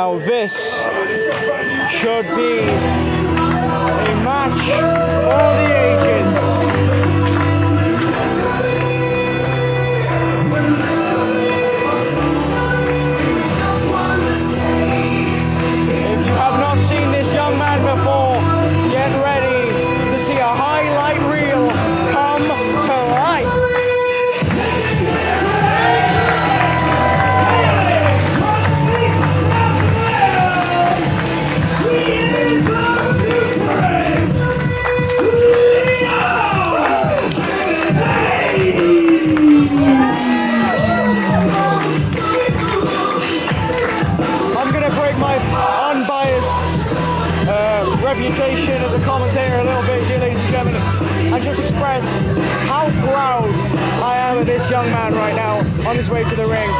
Now this should be a match for the ages. If you have not seen this young man before, get ready to see a highlight reel come to life. I'm going to break my unbiased reputation as a commentator a little bit here, ladies and gentlemen, and just express how proud I am of this young man right now on his way to the ring.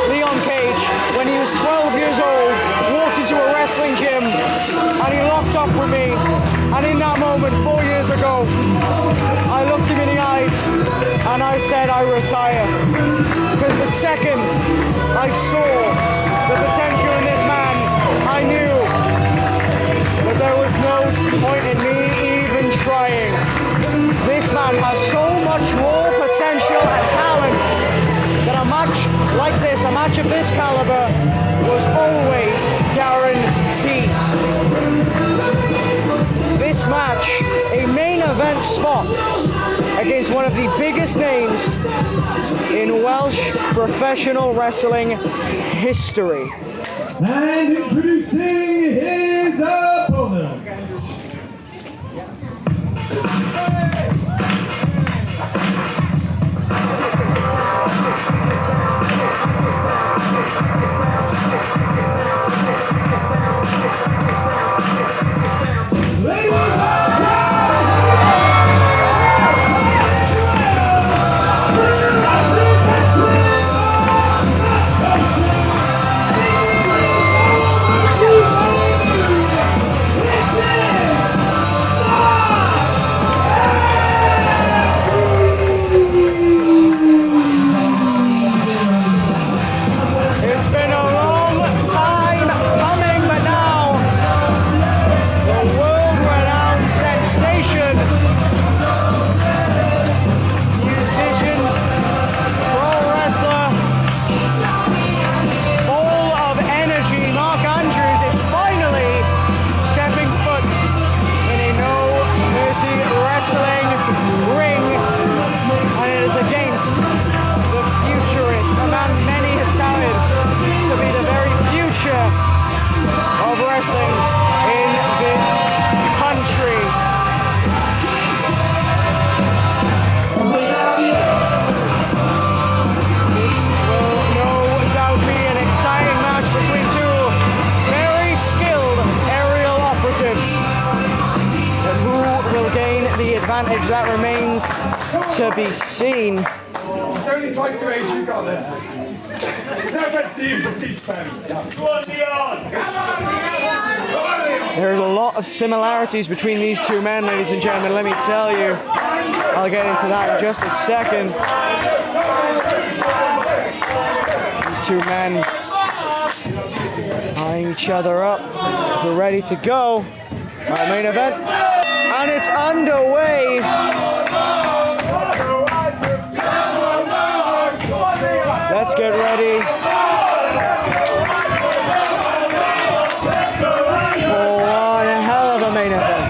Leon Cage, when he was 12 years old, walked into a wrestling gym and he locked up with me. And in that moment, 4 years ago, I looked him in the eyes and I said I retire. Because the second I saw the potential in this man, I knew that there was no point in me even trying. This man has so much raw potential and talent that a match like this, a match of this caliber, was always guaranteed. This match, a main event spot against one of the biggest names in Welsh professional wrestling history. And introducing his opponent. Advantage that remains to be seen. It's only twice your age you got this. Now let's see you to teach them. There's a lot of similarities between these two men, ladies and gentlemen, let me tell you. I'll get into that in just a second. These two men eyeing each other up as we're ready to go. Our main event. And it's underway. Let's get ready for one hell of a main event.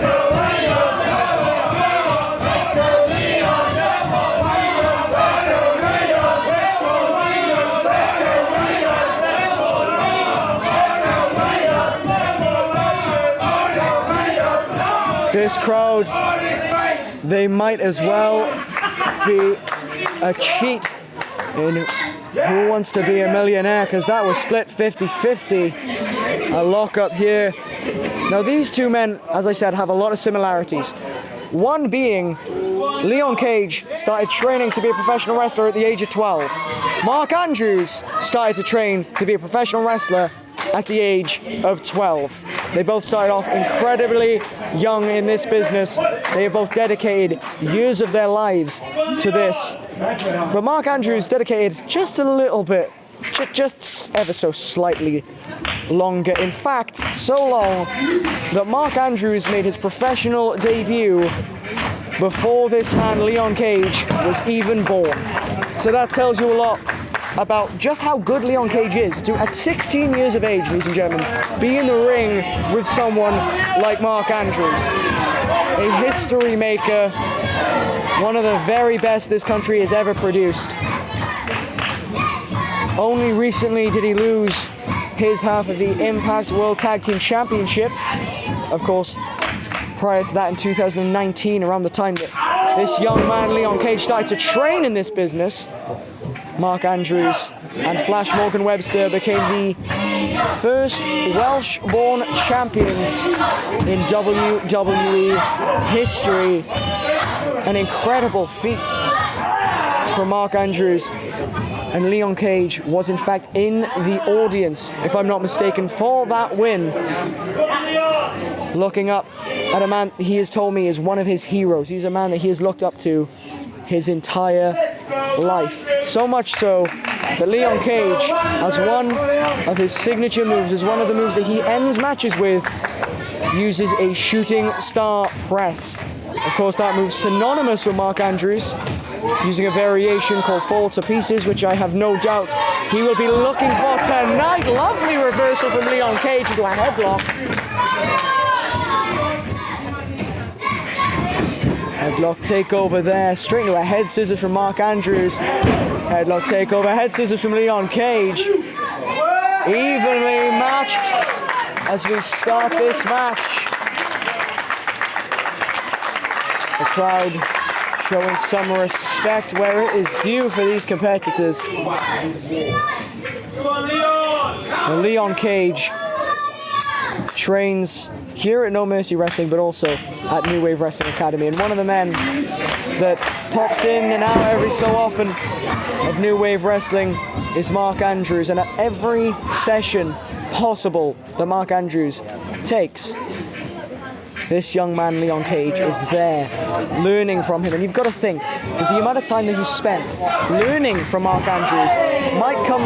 This crowd, they might as well be a cheat in Who Wants to Be a Millionaire, because that was split 50-50. A lock-up here. Now these two men, as I said, have a lot of similarities. One being, Leon Cage started training to be a professional wrestler at the age of 12. Mark Andrews started to train to be a professional wrestler at the age of 12. They both started off incredibly young in this business. They have both dedicated years of their lives to this. But Mark Andrews dedicated just a little bit, just ever so slightly longer. In fact, so long that Mark Andrews made his professional debut before this man, Leon Cage, was even born. So that tells you a lot about just how good Leon Cage is to, at 16 years of age, ladies and gentlemen, be in the ring with someone like Mark Andrews. A history maker, one of the very best this country has ever produced. Only recently did he lose his half of the Impact World Tag Team Championships. Of course, prior to that in 2019, around the time that this young man, Leon Cage, started to train in this business, Mark Andrews and Flash Morgan Webster became the first Welsh-born champions in WWE history. An incredible feat for Mark Andrews. And Leon Cage was in fact in the audience, if I'm not mistaken, for that win. Looking up at a man he has told me is one of his heroes. He's a man that he has looked up to his entire life. So much so that Leon Cage, as one of his signature moves, as one of the moves that he ends matches with, uses a shooting star press. Of course, that move's synonymous with Mark Andrews, using a variation called Fall to Pieces, which I have no doubt he will be looking for tonight. Lovely reversal from Leon Cage into a headlock. Headlock takeover there, straight into a head scissors from Mark Andrews. Headlock takeover, head scissors from Leon Cage. Evenly matched as we start this match. The crowd showing some respect where it is due for these competitors. And Leon Cage trains here at No Mercy Wrestling, but also at New Wave Wrestling Academy. And one of the men that pops in and out every so often of New Wave Wrestling is Mark Andrews. And at every session possible that Mark Andrews takes, this young man, Leon Cage, is there learning from him. And you've got to think that the amount of time that he's spent learning from Mark Andrews might come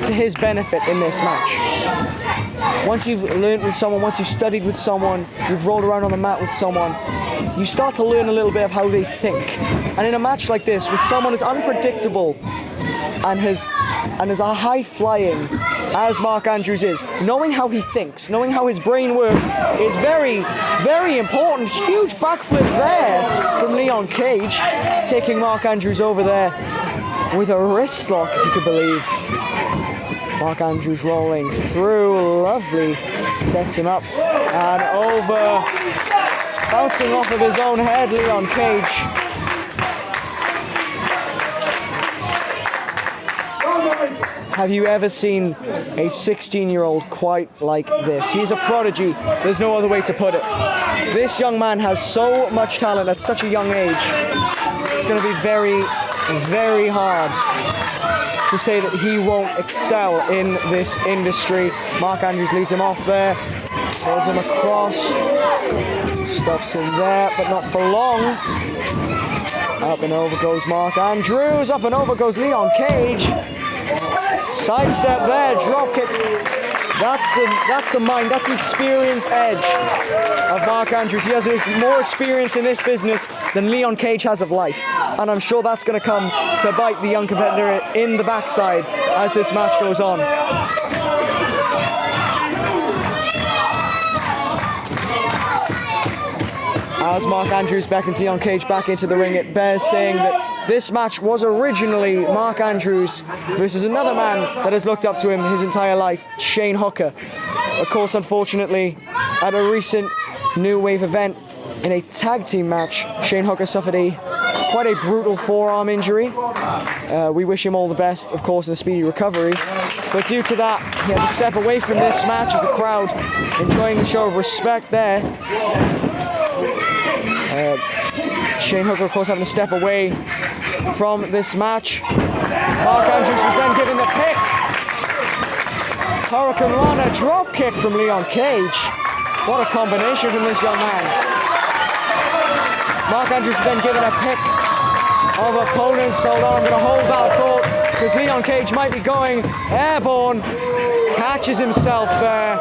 to his benefit in this match. Once you've learned with someone, once you've studied with someone, you've rolled around on the mat with someone, you start to learn a little bit of how they think. And in a match like this, with someone as unpredictable and as a high-flying as Mark Andrews is, knowing how he thinks, knowing how his brain works is very, very important. Huge backflip there from Leon Cage, taking Mark Andrews over there with a wrist lock, if you could believe. Mark Andrews rolling through, lovely, sets him up and over, bouncing off of his own head, Leon Cage. Have you ever seen a 16-year-old quite like this? He's a prodigy, there's no other way to put it. This young man has so much talent at such a young age. It's going to be very, very hard to say that he won't excel in this industry. Mark Andrews leads him off there, throws him across, stops him there, but not for long. Up and over goes Mark Andrews, up and over goes Leon Cage. Sidestep there, drop kick. That's the mind, that's the experience edge of Mark Andrews. He has more experience in this business than Leon Cage has of life. And I'm sure that's going to come to bite the young competitor in the backside as this match goes on. As Mark Andrews beckons Leon Cage back into the ring, it bears saying that this match was originally Mark Andrews versus another man that has looked up to him his entire life, Shane Hooker. Of course, unfortunately, at a recent New Wave event in a tag team match, Shane Hooker suffered quite a brutal forearm injury. We wish him all the best, of course, in a speedy recovery. But due to that, he had to step away from this match as the crowd enjoying the show of respect there. Shane Hooker, of course, having to step away from this match. Mark Andrews was then given the pick. Hurricane Rana drop kick from Leon Cage. What a combination from this young man. Mark Andrews was then given a pick of opponents. Hold on, I'm going to hold that thought because Leon Cage might be going airborne. Catches himself there.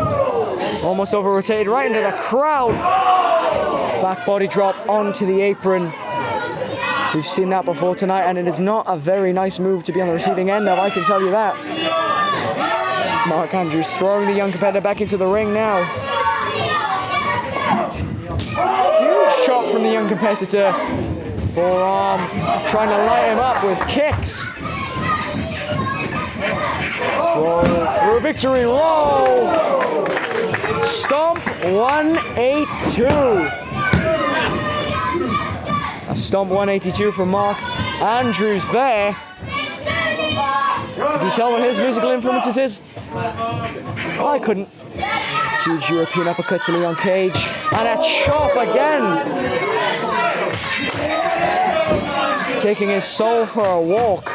Almost over-rotated right into the crowd. Back body drop onto the apron. We've seen that before tonight, and it is not a very nice move to be on the receiving end of, I can tell you that. Mark Andrews throwing the young competitor back into the ring now. Huge chop from the young competitor. Forearm, trying to light him up with kicks. Roll through victory, whoa! Stomp 182. A stomp 182 from Mark Andrews there. Can you tell what his musical influences is? I couldn't. Huge European uppercut to Leon Cage. And a chop again. Taking his soul for a walk.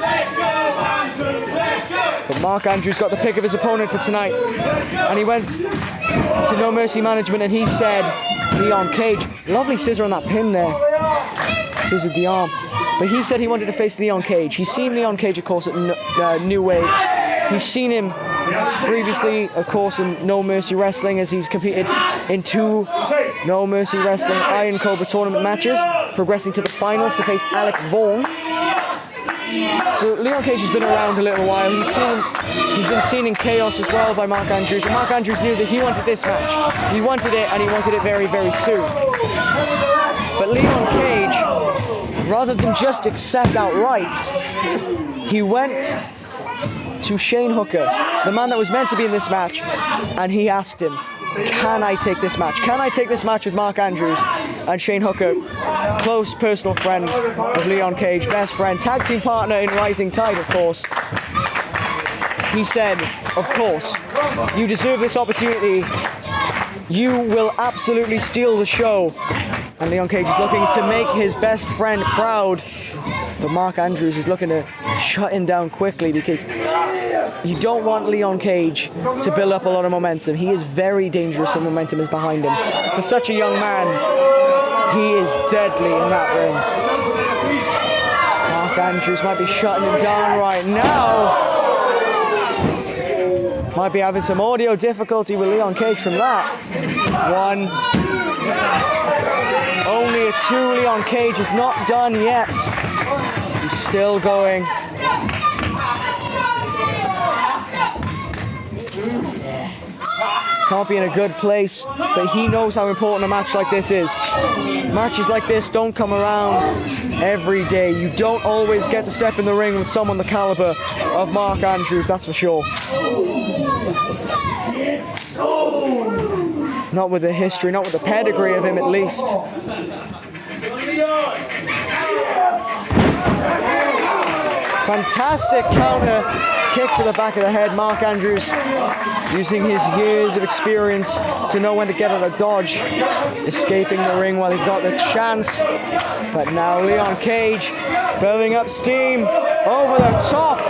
But Mark Andrews got the pick of his opponent for tonight. And he went to No Mercy Management and he said, Leon Cage, lovely scissor on that pin there. Scissored the arm. But he said he wanted to face Leon Cage. He's seen Leon Cage, of course, at New Wave. He's seen him previously, of course, in No Mercy Wrestling, as he's competed in 2 No Mercy Wrestling Iron Cobra tournament matches, progressing to the finals to face Alex Vaughn. So Leon Cage has been around a little while. He's been seen in Chaos as well by Mark Andrews, and Mark Andrews knew that he wanted this match. He wanted it, and he wanted it very, very soon. But Leon Cage, rather than just accept outright, he went to Shane Hooker, the man that was meant to be in this match, and he asked him, can I take this match? Can I take this match with Mark Andrews? And Shane Hooker, close personal friend of Leon Cage, best friend, tag team partner in Rising Tide, of course. He said, of course, you deserve this opportunity. You will absolutely steal the show. And Leon Cage is looking to make his best friend proud. But Mark Andrews is looking to shut him down quickly, because you don't want Leon Cage to build up a lot of momentum. He is very dangerous when momentum is behind him. For such a young man, he is deadly in that ring. Mark Andrews might be shutting him down right now. Might be having some audio difficulty with Leon Cage from that. 1. Only a 2. Leon Cage is not done yet. He's still going. Can't be in a good place, but he knows how important a match like this is. Matches like this don't come around every day. You don't always get to step in the ring with someone the caliber of Mark Andrews, that's for sure. Not with the history, not with the pedigree of him at least. Fantastic counter kick to the back of the head. Mark Andrews using his years of experience to know when to get out of dodge. Escaping the ring while he got the chance. But now Leon Cage building up steam over the top.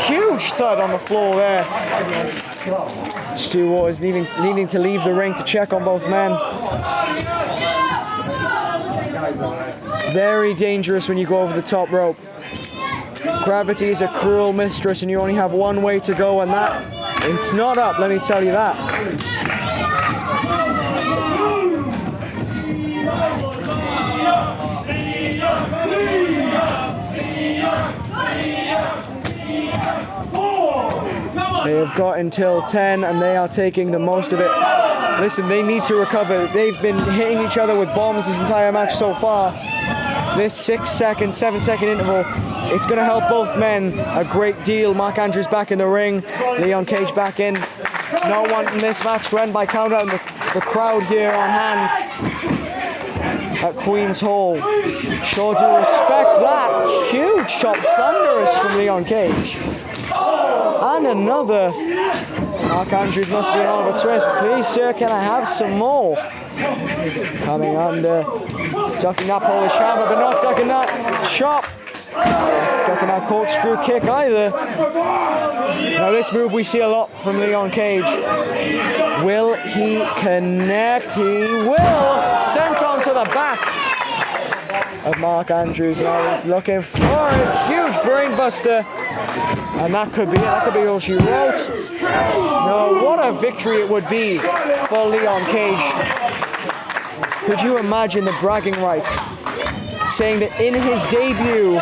Huge thud on the floor there. Stu Waters needing to leave the ring to check on both men. Very dangerous when you go over the top rope. Gravity is a cruel mistress, and you only have one way to go, and that, it's not up, let me tell you that. They have got until 10, and they are taking the most of it. Listen, they need to recover. They've been hitting each other with bombs this entire match so far. This 6-second, 7-second interval, it's going to help both men a great deal. Mark Andrews back in the ring, Leon Cage back in. Not wanting this match to end by count out, and the crowd here on hand at Queen's Hall. Sure to respect that. Huge chop, thunderous from Leon Cage. And another. Mark Andrews must be on a twist. Please, sir, can I have some more? Coming under. Ducking that Polish hammer, but not ducking that chop. Ducking that corkscrew kick either. Now this move we see a lot from Leon Cage. Will he connect? He will. Sent onto the back of Mark Andrews. Now he's looking for a huge brain buster. And that could be it. That could be all she wrote. No, what a victory it would be for Leon Cage. Could you imagine the bragging rights saying that in his debut,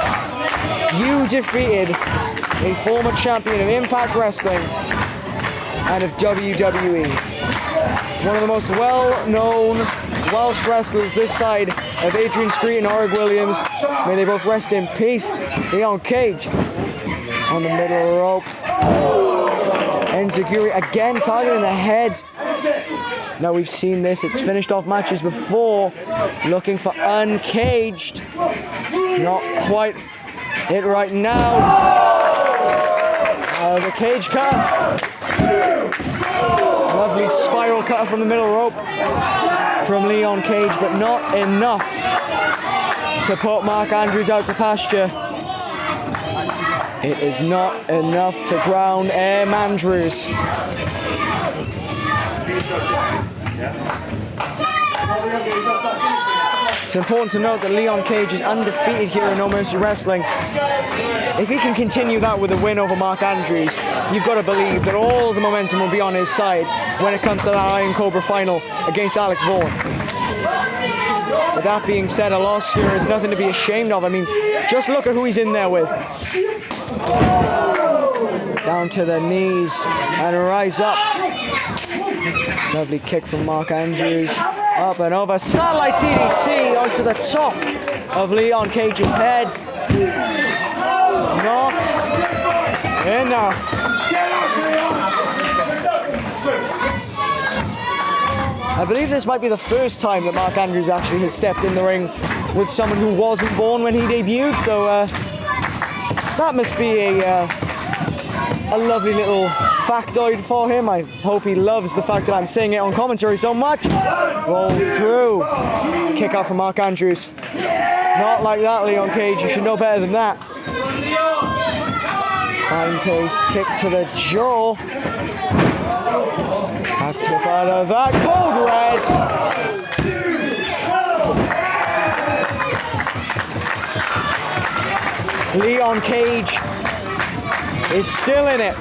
you defeated a former champion of Impact Wrestling and of WWE. One of the most well-known Welsh wrestlers this side of Adrian Street and Orig Williams. May they both rest in peace. Leon Cage on the middle rope. Enziguri again targeting the head. Now we've seen this, it's finished off matches before. Looking for uncaged. Not quite it right now. The cage cut. Lovely spiral cutter from the middle rope from Leon Cage, but not enough to put Mark Andrews out to pasture. It is not enough to ground Andrews. It's important to note that Leon Cage is undefeated here in No Mercy Wrestling. If he can continue that with a win over Mark Andrews, you've got to believe that all the momentum will be on his side when it comes to that Iron Cobra final against Alex Vaughan. With that being said, a loss here is nothing to be ashamed of. I mean, just look at who he's in there with. Down to the knees and rise up. Lovely kick from Mark Andrews. Up and over. Satellite DDT onto the top of Leon Cage's head. Not enough. I believe this might be the first time that Mark Andrews actually has stepped in the ring with someone who wasn't born when he debuted, so that must be a lovely little factoid for him. I hope he loves the fact that I'm saying it on commentary so much. Roll through. Kick out from Mark Andrews. Not like that, Leon Cage. You should know better than that. Fine case kick to the jaw. Back flip out of that. Cold red. Leon Cage is still in it.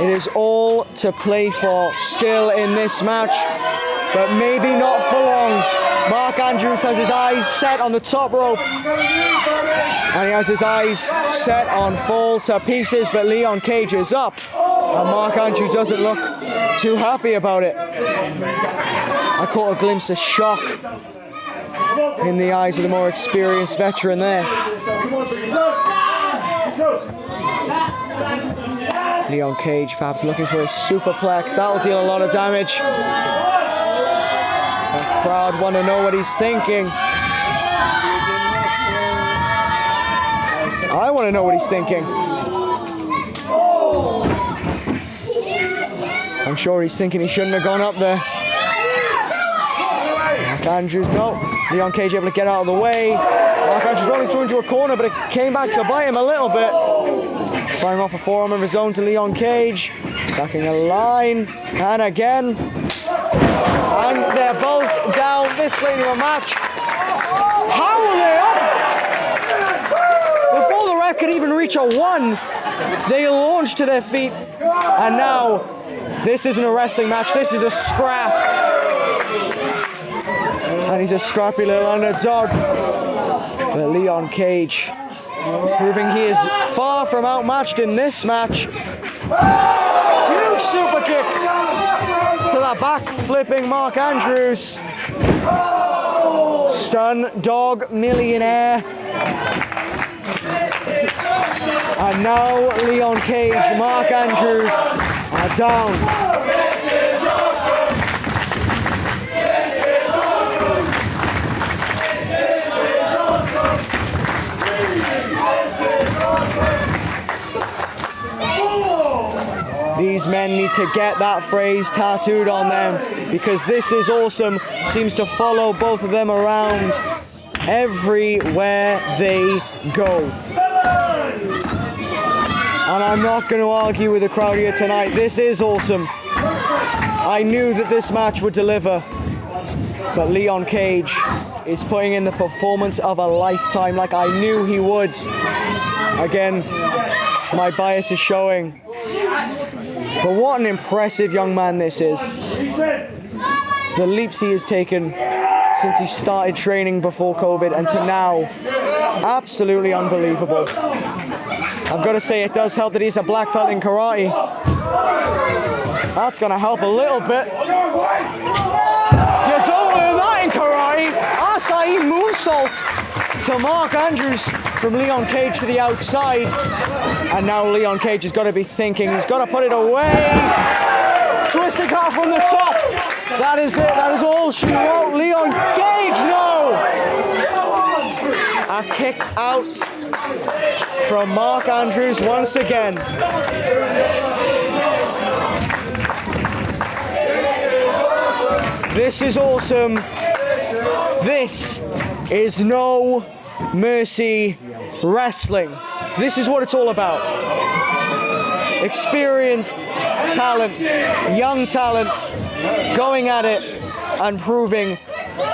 It is all to play for still in this match, but maybe not for long. Mark Andrews has his eyes set on the top rope, and he has his eyes set on fall to pieces, but Leon Cage is up, and Mark Andrews doesn't look too happy about it. I caught a glimpse of shock in the eyes of the more experienced veteran there. Leon Cage perhaps looking for a superplex. That will deal a lot of damage. The crowd want to know what he's thinking. I want to know what he's thinking. I'm sure he's thinking he shouldn't have gone up there. Mark Andrews, no. Leon Cage able to get out of the way. Mark Andrews rolling through into a corner, but it came back to bite him a little bit. Firing off a forearm of his own to Leon Cage. Backing a line. And again. And they're both down this late in the match. How are they up? Before the ref could even reach a 1, they launched to their feet. And now, this isn't a wrestling match. This is a scrap. And he's a scrappy little underdog. But Leon Cage proving he is far from outmatched in this match. Huge super kick to that back flipping Mark Andrews. Stun dog millionaire. And now Leon Cage, Mark Andrews are down. These men need to get that phrase tattooed on them, because this is awesome seems to follow both of them around everywhere they go. And I'm not going to argue with the crowd here tonight. This is awesome. I knew that this match would deliver, but Leon Cage is putting in the performance of a lifetime like I knew he would. Again, my bias is showing. But what an impressive young man this is. The leaps he has taken since he started training before COVID and to now, absolutely unbelievable. I've got to say it does help that he's a black belt in karate. That's going to help a little bit. You don't learn that in karate. Acai moonsault to Mark Andrews from Leon Cage to the outside. And now Leon Cage has got to be thinking, he's got to put it away. Twisting cut from the top. That is it, that is all she wrote. Leon Cage, no! A kick out from Mark Andrews once again. This is awesome. This is No Mercy Wrestling. This is what it's all about. Experienced talent, young talent, going at it and proving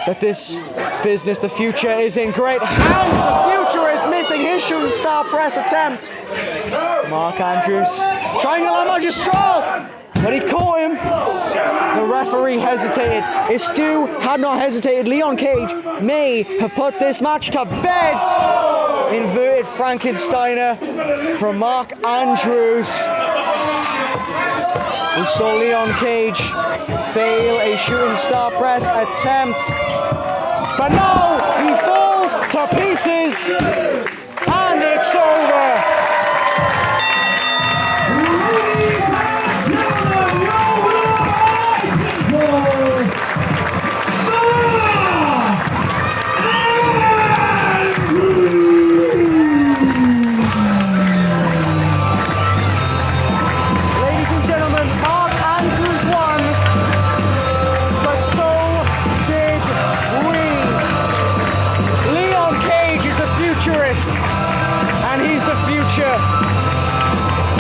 that this business, the future, is in great hands. The future is missing his shooting star press attempt. Mark Andrews, triangle magistral, but he caught him. The referee hesitated. If Stu had not hesitated, Leon Cage may have put this match to bed. Inverted Frankensteiner from Mark Andrews. We saw Leon Cage fail a shooting star press attempt. But no, he falls to pieces. And it's over. And he's the future.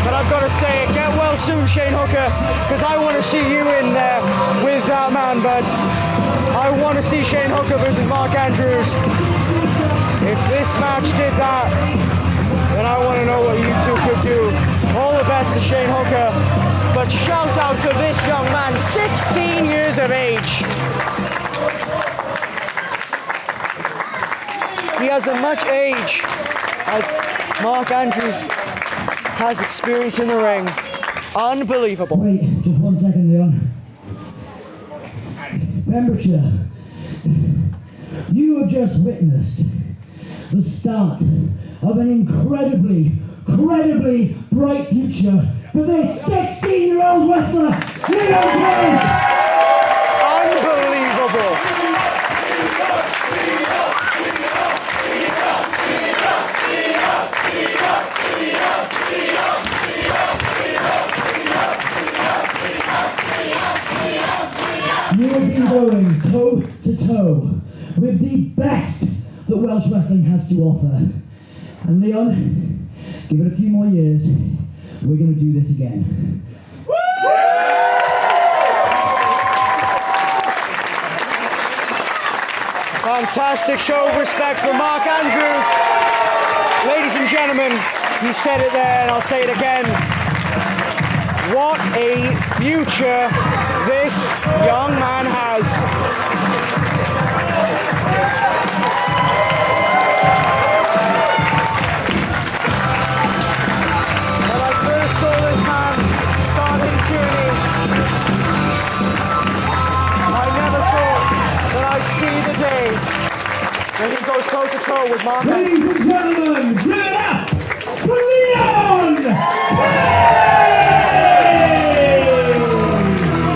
But I've got to say it, get well soon, Shane Hooker, because I want to see you in there with that man, bud. I want to see Shane Hooker versus Mark Andrews. If this match did that, then I want to know what you two could do. All the best to Shane Hooker, but shout out to this young man, 16 years of age. He has as much age as Mark Andrews has experience in the ring. Unbelievable. Wait, just 1 second, Leon. Pembrokeshire, you have just witnessed the start of an incredibly bright future for this 16-year-old wrestler, Leon Cage! Unbelievable. You have been going toe to toe with the best that Welsh wrestling has to offer. And Leon, give it a few more years, we're going to do this again. Fantastic show of respect for Mark Andrews. Ladies and gentlemen, he said it there and I'll say it again. What a future this young man has. When I first saw this man start his journey, I never thought that I'd see the day when he goes toe to toe with Mark. Ladies and gentlemen, give it up for Leon Cage!